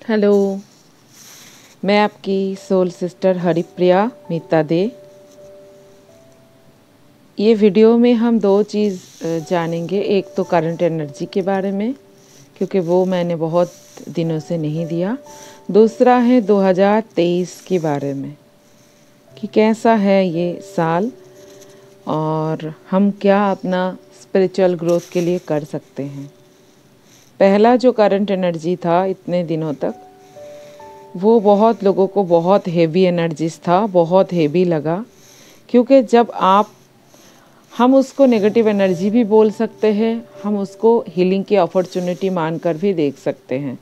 Hello. मैं आपकी soul sister Haripriya मीता दे। ये वीडियो में हम दो चीज़ जानेंगे। एक तो करंट एनर्जी के बारे में, क्योंकि वो मैंने बहुत दिनों से नहीं दिया। दूसरा है 2023 के बारे में कि कैसा है ये साल और हम क्या अपना स्पिरिचुअल ग्रोथ के लिए कर सकते हैं। पहला जो करंट एनर्जी था इतने दिनों तक, वो बहुत लोगों को बहुत हेवी एनर्जीज था, बहुत हेवी लगा। क्योंकि जब हम उसको नेगेटिव एनर्जी भी बोल सकते हैं, हम उसको हीलिंग की अपॉर्चुनिटी मानकर भी देख सकते हैं।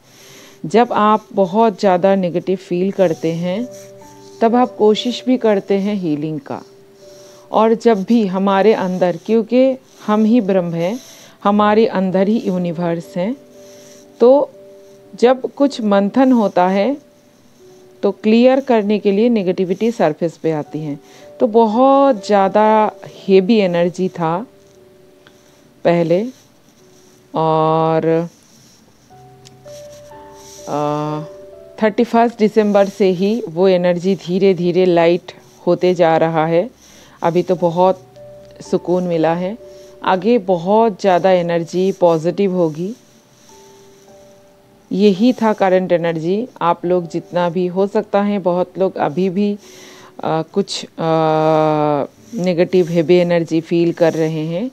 जब आप बहुत ज़्यादा नेगेटिव फील करते हैं तब आप कोशिश भी करते हैं हीलिंग का। और जब भी हमारे अंदर, क्योंकि हम ही ब्रह्म हैं, हमारे अंदर ही यूनिवर्स हैं, तो जब कुछ मंथन होता है तो क्लियर करने के लिए नेगेटिविटी सरफेस पे आती है। तो बहुत ज़्यादा हेवी एनर्जी था पहले, और 31 दिसंबर से ही वो एनर्जी धीरे धीरे लाइट होते जा रहा है। अभी तो बहुत सुकून मिला है, आगे बहुत ज़्यादा एनर्जी पॉजिटिव होगी। यही था करंट एनर्जी। आप लोग जितना भी हो सकता है, बहुत लोग अभी भी कुछ नेगेटिव हेवी एनर्जी फील कर रहे हैं।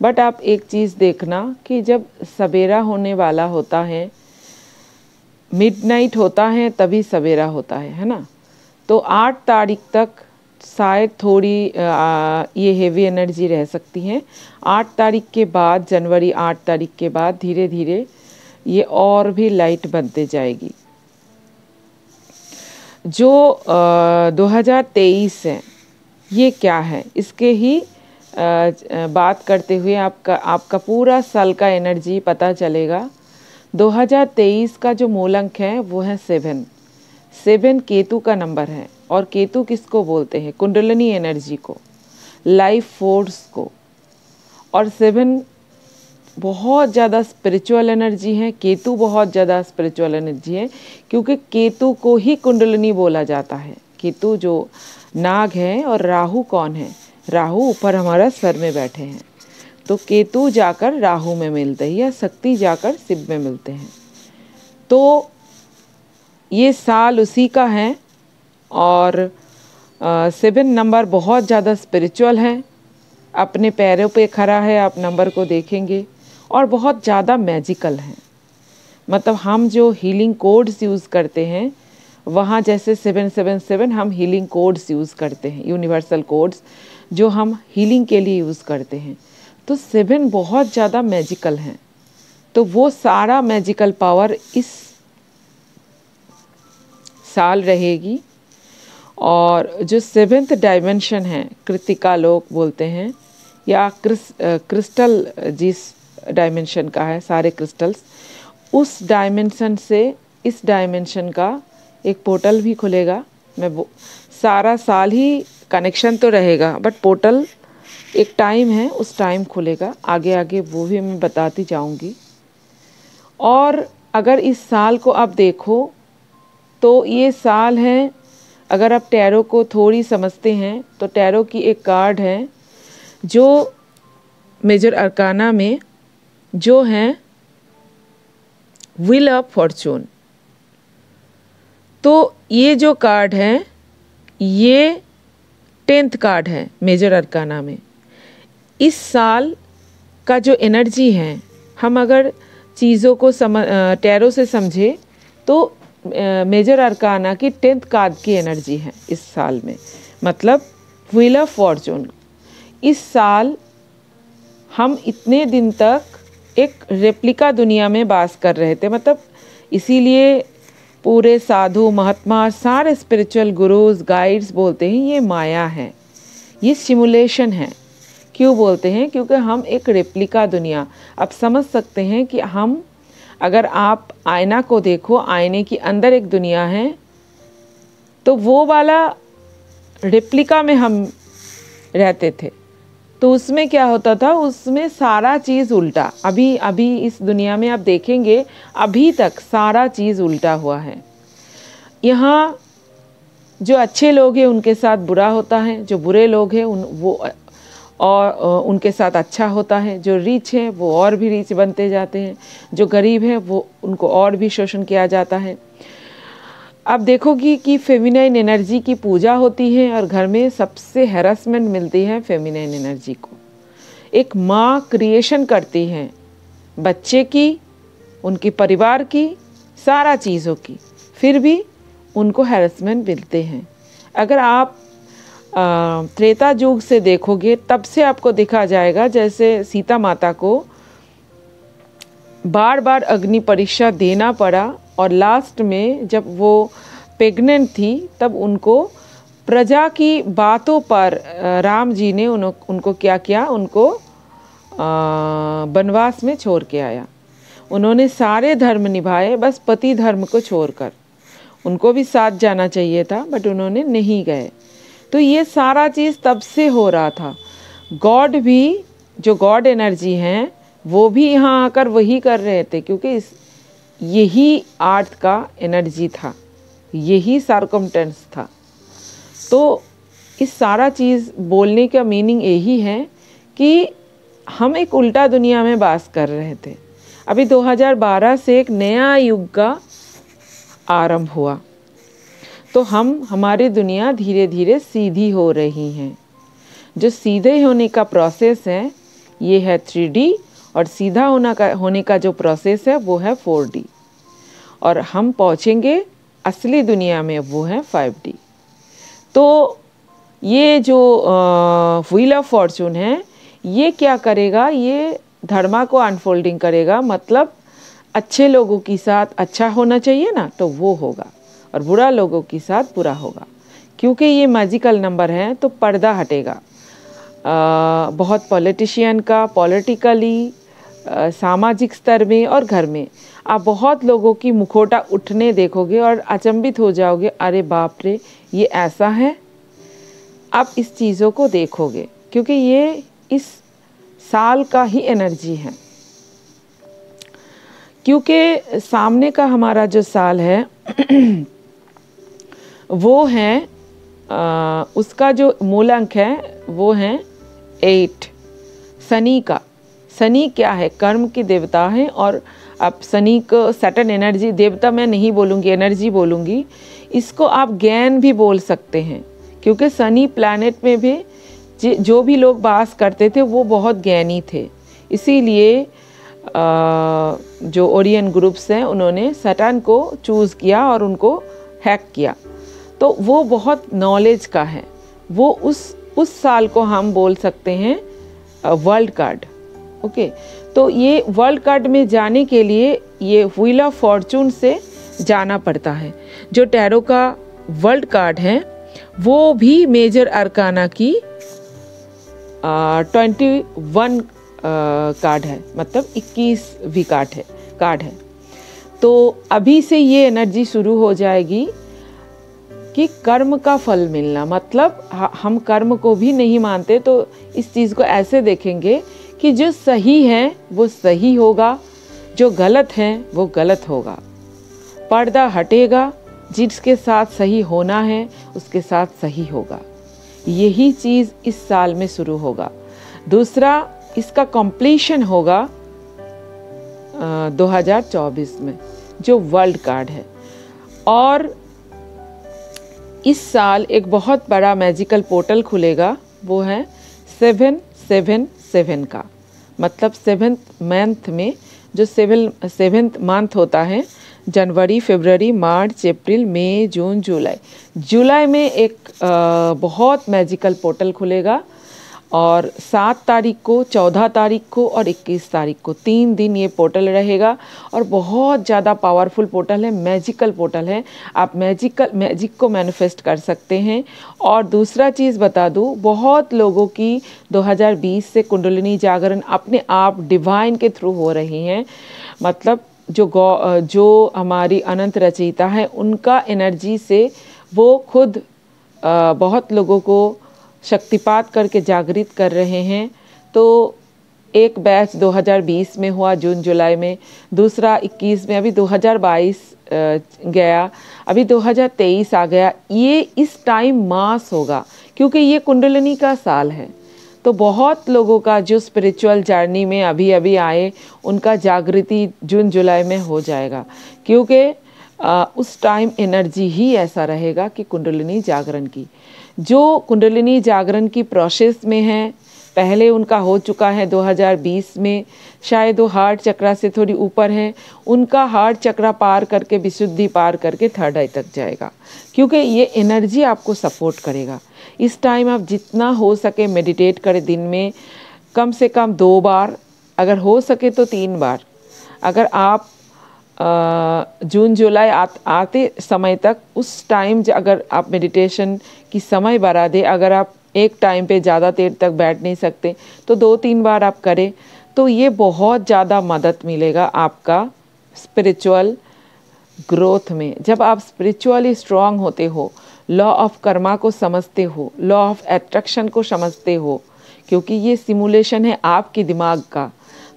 बट आप एक चीज़ देखना कि जब सवेरा होने वाला होता है, मिडनाइट होता है, तभी सवेरा होता है ना। तो 8 तारीख तक शायद थोड़ी ये हेवी एनर्जी रह सकती है। 8 तारीख के बाद, जनवरी 8 तारीख के बाद धीरे धीरे ये और भी लाइट बनते जाएगी। जो 2023 है, ये क्या है, इसके ही बात करते हुए आपका पूरा साल का एनर्जी पता चलेगा। 2023 का जो मूल अंक है वो है 7। 7 केतु का नंबर है। और केतु किसको बोलते हैं? कुंडलिनी एनर्जी को, लाइफ फोर्स को। और 7 बहुत ज़्यादा स्पिरिचुअल एनर्जी है। केतु बहुत ज़्यादा स्पिरिचुअल एनर्जी है, क्योंकि केतु को ही कुंडलिनी बोला जाता है। केतु जो नाग है, और राहु कौन है? राहु ऊपर हमारा सर में बैठे हैं। तो केतु जाकर राहु में मिलते हैं, या शक्ति जाकर शिव में मिलते हैं। तो ये साल उसी का है। और 7 नंबर बहुत ज़्यादा स्पिरिचुअल है, अपने पैरों पे खड़ा है, आप नंबर को देखेंगे। और बहुत ज़्यादा मैजिकल है। मतलब हम जो हीलिंग कोड्स यूज़ करते हैं, वहाँ जैसे 777 हम हीलिंग कोड्स यूज़ करते हैं, यूनिवर्सल कोड्स जो हम हीलिंग के लिए यूज़ करते हैं। तो 7 बहुत ज़्यादा मैजिकल हैं। तो वो सारा मैजिकल पावर इस साल रहेगी। और जो 7th डायमेंशन है, कृतिका लोग बोलते हैं, या क्रिस्टल जिस डायमेंशन का है, सारे क्रिस्टल्स, उस डायमेंशन से इस डायमेंशन का एक पोर्टल भी खुलेगा। मैं वो सारा साल ही कनेक्शन तो रहेगा, बट पोर्टल एक टाइम है, उस टाइम खुलेगा। आगे आगे वो भी मैं बताती जाऊंगी। और अगर इस साल को आप देखो तो ये साल है, अगर आप टैरो को थोड़ी समझते हैं तो टैरो की एक कार्ड है जो मेजर अरकाना में जो है व्हील ऑफ फॉर्चून। तो ये जो कार्ड है, ये 10th कार्ड है मेजर अरकाना में। इस साल का जो एनर्जी है, हम अगर चीज़ों को टैरो से समझे तो मेजर अरकाना की 10th कार्ड की एनर्जी है इस साल में, मतलब व्हील ऑफ फॉर्चून। इस साल हम इतने दिन तक एक रेप्लिका दुनिया में वास कर रहे थे। मतलब इसीलिए पूरे साधु महात्मा, सारे स्पिरिचुअल गुरुज, गाइड्स बोलते हैं ये माया है, ये सिमुलेशन है। क्यों बोलते हैं? क्योंकि हम एक रेप्लिका दुनिया, आप समझ सकते हैं कि हम, अगर आप आईना को देखो, आईने के अंदर एक दुनिया है, तो वो वाला रेप्लिका में हम रहते थे। तो उसमें क्या होता था, उसमें सारा चीज़ उल्टा। अभी अभी इस दुनिया में आप देखेंगे अभी तक सारा चीज़ उल्टा हुआ है। यहाँ जो अच्छे लोग हैं उनके साथ बुरा होता है, जो बुरे लोग हैं उनके साथ अच्छा होता है। जो रिच है वो और भी रिच बनते जाते हैं, जो गरीब है वो उनको और भी शोषण किया जाता है। आप देखोगी कि फेमिनाइन एनर्जी की पूजा होती है और घर में सबसे हैरेसमेंट मिलती है फेमिनाइन एनर्जी को। एक माँ क्रिएशन करती है बच्चे की, उनके परिवार की, सारा चीज़ों की, फिर भी उनको हैरेसमेंट मिलते हैं। अगर आप त्रेता युग से देखोगे तब से आपको देखा जाएगा जैसे सीता माता को बार बार अग्नि परीक्षा देना पड़ा और लास्ट में जब वो प्रेग्नेंट थी तब उनको प्रजा की बातों पर राम जी ने उनको क्या किया, उनको वनवास में छोड़ के आया। उन्होंने सारे धर्म निभाए, बस पति धर्म को छोड़कर। उनको भी साथ जाना चाहिए था बट उन्होंने नहीं गए। तो ये सारा चीज़ तब से हो रहा था। गॉड भी, जो गॉड एनर्जी हैं वो भी यहाँ आकर वही कर रहे थे, क्योंकि यही अर्थ का एनर्जी था, यही सर्कमटेंस था। तो इस सारा चीज़ बोलने का मीनिंग यही है कि हम एक उल्टा दुनिया में वास कर रहे थे। अभी 2012 से एक नया युग का आरंभ हुआ, तो हमारी दुनिया धीरे धीरे सीधी हो रही है। जो सीधे होने का प्रोसेस है ये है 3D, और सीधा होने का जो प्रोसेस है वो है 4D, और हम पहुँचेंगे असली दुनिया में, वो है 5D। तो ये जो व्हील ऑफ फॉर्चून है ये क्या करेगा, ये धर्मा को अनफोल्डिंग करेगा। मतलब अच्छे लोगों के साथ अच्छा होना चाहिए ना, तो वो होगा, और बुरा लोगों के साथ बुरा होगा। क्योंकि ये मैजिकल नंबर है तो पर्दा हटेगा। बहुत पॉलिटिशियन का, पॉलिटिकली, सामाजिक स्तर में और घर में आप बहुत लोगों की मुखौटा उठने देखोगे और अचंभित हो जाओगे, अरे बाप रे ये ऐसा है। आप इस चीज़ों को देखोगे क्योंकि ये इस साल का ही एनर्जी है। क्योंकि सामने का हमारा जो साल है वो है उसका जो मूलांक है वो है 8 शनि का। शनि क्या है, कर्म की देवता है। और अब शनि को सैटर्न एनर्जी, देवता मैं नहीं बोलूँगी, एनर्जी बोलूँगी। इसको आप ज्ञान भी बोल सकते हैं, क्योंकि शनि प्लैनेट में भी जो भी लोग वास करते थे वो बहुत ज्ञानी थे। इसीलिए जो ओरियन ग्रुप्स हैं उन्होंने सैटर्न को चूज़ किया और उनको हैक किया। तो वो बहुत नॉलेज का है। वो उस साल को हम बोल सकते हैं वर्ल्ड कार्ड। ओके, तो ये वर्ल्ड कार्ड में जाने के लिए ये व्हील ऑफ फॉर्चून से जाना पड़ता है। जो टैरो का वर्ल्ड कार्ड है वो भी मेजर अरकाना की 21 कार्ड है, मतलब 21वीं कार्ड है। तो अभी से ये एनर्जी शुरू हो जाएगी कि कर्म का फल मिलना। मतलब हम कर्म को भी नहीं मानते, तो इस चीज़ को ऐसे देखेंगे कि जो सही है वो सही होगा, जो गलत है वो गलत होगा। पर्दा हटेगा, जिसके साथ सही होना है उसके साथ सही होगा। यही चीज़ इस साल में शुरू होगा। दूसरा, इसका कंप्लीशन होगा 2024 में, जो वर्ल्ड कार्ड है। और इस साल एक बहुत बड़ा मैजिकल पोर्टल खुलेगा, वो है 777 का। मतलब 7th मंथ में, जो 7th मंथ होता है, जनवरी, फरवरी, मार्च, अप्रैल, मई, जून, जुलाई में एक बहुत मैजिकल पोर्टल खुलेगा। और 7 तारीख को, 14 तारीख को और 21 तारीख को 3 दिन ये पोर्टल रहेगा। और बहुत ज़्यादा पावरफुल पोर्टल है, मैजिकल पोर्टल है। आप मैजिक को मैनिफेस्ट कर सकते हैं। और दूसरा चीज़ बता दूँ, बहुत लोगों की 2020 से कुंडलिनी जागरण अपने आप डिवाइन के थ्रू हो रही हैं। मतलब जो हमारी अनंत रचयिता है उनका एनर्जी से वो खुद बहुत लोगों को शक्तिपात करके जागृत कर रहे हैं। तो एक बैच 2020 में हुआ जून जुलाई में, दूसरा 21 में, अभी 2022 गया, अभी 2023 आ गया। ये इस टाइम मास होगा क्योंकि ये कुंडलिनी का साल है। तो बहुत लोगों का जो स्पिरिचुअल जर्नी में अभी अभी आए, उनका जागृति जून जुलाई में हो जाएगा, क्योंकि उस टाइम एनर्जी ही ऐसा रहेगा कि कुंडलिनी जागरण की, जो कुंडलिनी जागरण की प्रोसेस में है, पहले उनका हो चुका है 2020 में, शायद वो हार्ट चक्रा से थोड़ी ऊपर है, उनका हार्ट चक्रा पार करके, विशुद्धि पार करके थर्ड आई तक जाएगा, क्योंकि ये एनर्जी आपको सपोर्ट करेगा। इस टाइम आप जितना हो सके मेडिटेट करें, दिन में कम से कम 2 बार, अगर हो सके तो 3 बार। अगर आप जून जुलाई आते समय तक उस टाइम अगर आप मेडिटेशन की समय बढ़ा दें, अगर आप एक टाइम पे ज़्यादा देर तक बैठ नहीं सकते तो 2-3 बार आप करें, तो ये बहुत ज़्यादा मदद मिलेगा आपका स्पिरिचुअल ग्रोथ में। जब आप स्पिरिचुअली स्ट्रांग होते हो, लॉ ऑफ कर्मा को समझते हो, लॉ ऑफ अट्रैक्शन को समझते हो, क्योंकि ये सिमुलेशन है आपके दिमाग का,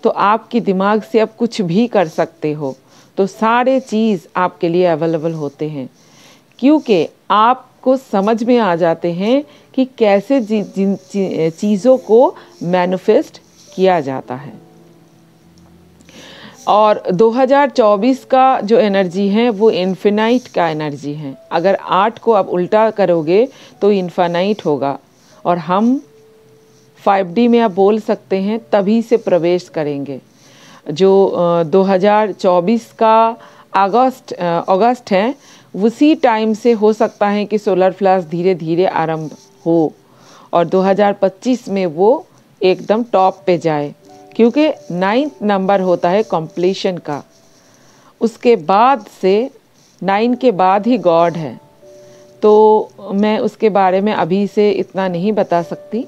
तो आपके दिमाग से आप कुछ भी कर सकते हो, तो सारे चीज़ आपके लिए अवेलेबल होते हैं, क्योंकि आपको समझ में आ जाते हैं कि कैसे जिन चीज़ों को मैनिफेस्ट किया जाता है। और 2024 का जो एनर्जी है वो इन्फिनाइट का एनर्जी है। अगर 8 को आप उल्टा करोगे तो इन्फिनाइट होगा, और हम 5D में आप बोल सकते हैं तभी से प्रवेश करेंगे। जो 2024 का अगस्त है, उसी टाइम से हो सकता है कि सोलर फ्लैश धीरे धीरे आरंभ हो, और 2025 में वो एकदम टॉप पे जाए, क्योंकि 9th नंबर होता है कंप्लीशन का। उसके बाद से 9 के बाद ही गॉड है, तो मैं उसके बारे में अभी से इतना नहीं बता सकती।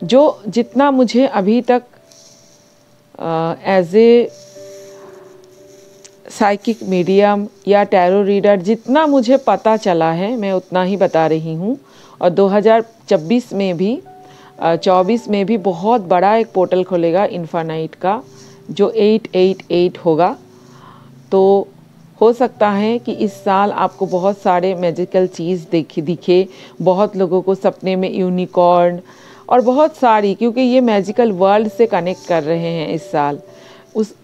जो जितना मुझे अभी तक एज ए साइकिक मीडियम या टैरो रीडर जितना मुझे पता चला है, मैं उतना ही बता रही हूँ। और 2024 में भी 24 में भी बहुत बड़ा एक पोर्टल खुलेगा इन्फिनाइट का, जो 888 होगा। तो हो सकता है कि इस साल आपको बहुत सारे मैजिकल चीज़ दिखे, बहुत लोगों को सपने में यूनिकॉर्न और बहुत सारी, क्योंकि ये मैजिकल वर्ल्ड से कनेक्ट कर रहे हैं इस साल,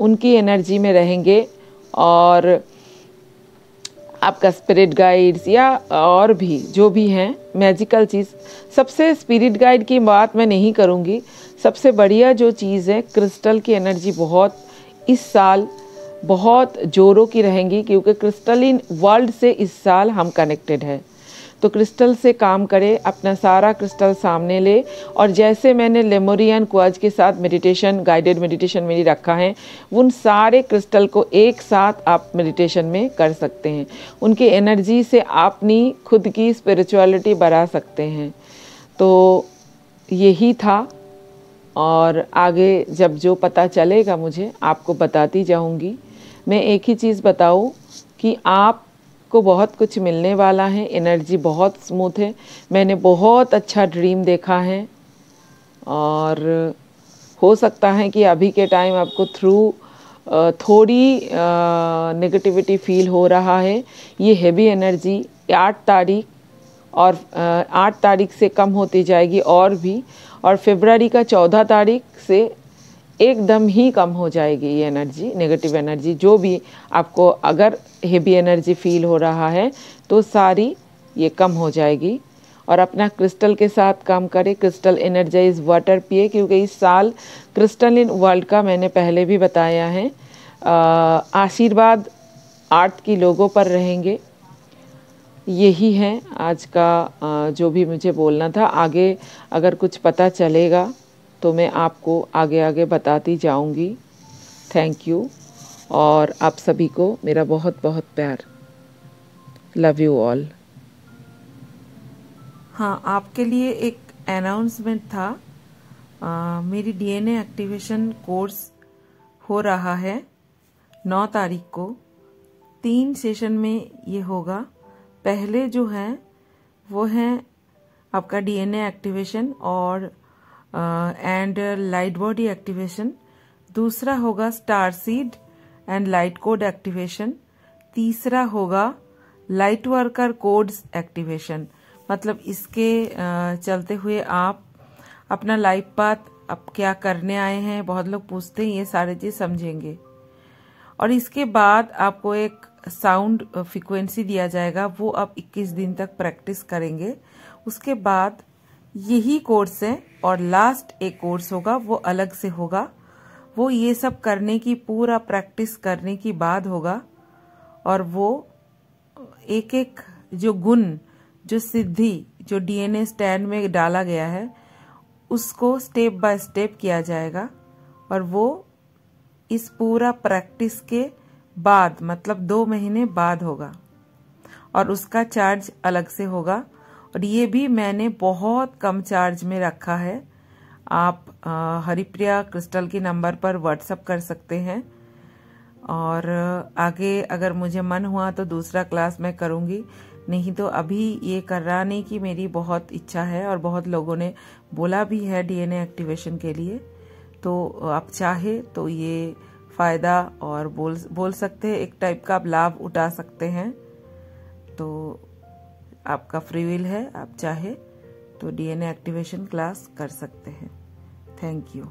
उनकी एनर्जी में रहेंगे। और आपका स्पिरिट गाइड्स या और भी जो भी हैं मैजिकल चीज़, सबसे स्पिरिट गाइड की बात मैं नहीं करूँगी, सबसे बढ़िया जो चीज़ है क्रिस्टल की एनर्जी बहुत इस साल बहुत जोरों की रहेंगी, क्योंकि क्रिस्टलिन वर्ल्ड से इस साल हम कनेक्टेड है। तो क्रिस्टल से काम करें, अपना सारा क्रिस्टल सामने ले, और जैसे मैंने लेमोरियन क्वार्ट्ज के साथ मेडिटेशन, गाइडेड मेडिटेशन मेरी रखा है, उन सारे क्रिस्टल को एक साथ आप मेडिटेशन में कर सकते हैं। उनकी एनर्जी से अपनी खुद की स्पिरिचुअलिटी बढ़ा सकते हैं। तो यही था, और आगे जब जो पता चलेगा मुझे आपको बताती जाऊंगी। मैं एक ही चीज़ बताऊं कि आपको बहुत कुछ मिलने वाला है, एनर्जी बहुत स्मूथ है। मैंने बहुत अच्छा ड्रीम देखा है, और हो सकता है कि अभी के टाइम आपको थोड़ी नेगेटिविटी फील हो रहा है। ये हैवी एनर्जी 8 तारीख और 8 तारीख से कम होती जाएगी और भी, और फरवरी का 14 तारीख से एकदम ही कम हो जाएगी ये एनर्जी, नेगेटिव एनर्जी। जो भी आपको अगर हेवी एनर्जी फील हो रहा है तो सारी ये कम हो जाएगी। और अपना क्रिस्टल के साथ काम करें, क्रिस्टल एनर्जाइज वाटर पिए, क्योंकि इस साल क्रिस्टल इन वर्ल्ड का मैंने पहले भी बताया है आशीर्वाद अर्थ की लोगों पर रहेंगे। यही है आज का जो भी मुझे बोलना था। आगे अगर कुछ पता चलेगा तो मैं आपको आगे आगे बताती जाऊंगी। थैंक यू, और आप सभी को मेरा बहुत बहुत प्यार। Love you all. हाँ, आपके लिए एक अनाउंसमेंट था। मेरी डीएनए एक्टिवेशन कोर्स हो रहा है 9 तारीख को। 3 सेशन में ये होगा। पहले जो है वो है आपका डीएनए एक्टिवेशन और एंड लाइट बॉडी एक्टिवेशन। दूसरा होगा star seed and light code activation. तीसरा होगा लाइट वर्कर कोड्स एक्टिवेशन। मतलब इसके चलते हुए आप अपना लाइफ पाथ अब क्या करने आए हैं, बहुत लोग पूछते हैं, ये सारे चीज समझेंगे। और इसके बाद आपको एक साउंड फ्रीक्वेंसी दिया जाएगा, वो आप 21 दिन तक प्रैक्टिस करेंगे। उसके बाद यही कोर्स है और लास्ट एक कोर्स होगा, वो अलग से होगा। वो ये सब करने की, पूरा प्रैक्टिस करने की बाद होगा। और वो एक एक जो गुण, जो सिद्धि, जो डीएनए स्टैंड में डाला गया है, उसको स्टेप बाय स्टेप किया जाएगा। और वो इस पूरा प्रैक्टिस के बाद, मतलब 2 महीने बाद होगा। और उसका चार्ज अलग से होगा। और ये भी मैंने बहुत कम चार्ज में रखा है। आप हरिप्रिया क्रिस्टल के नंबर पर व्हाट्सएप कर सकते हैं। और आगे अगर मुझे मन हुआ तो दूसरा क्लास मैं करूँगी, नहीं तो अभी ये कराने की मेरी बहुत इच्छा है। और बहुत लोगों ने बोला भी है डीएनए एक्टिवेशन के लिए। तो आप चाहे तो ये फायदा और बोल सकते हैं, एक टाइप का आप लाभ उठा सकते हैं। तो आपका फ्री विल है, आप चाहे तो डीएनए एक्टिवेशन क्लास कर सकते हैं। Thank you.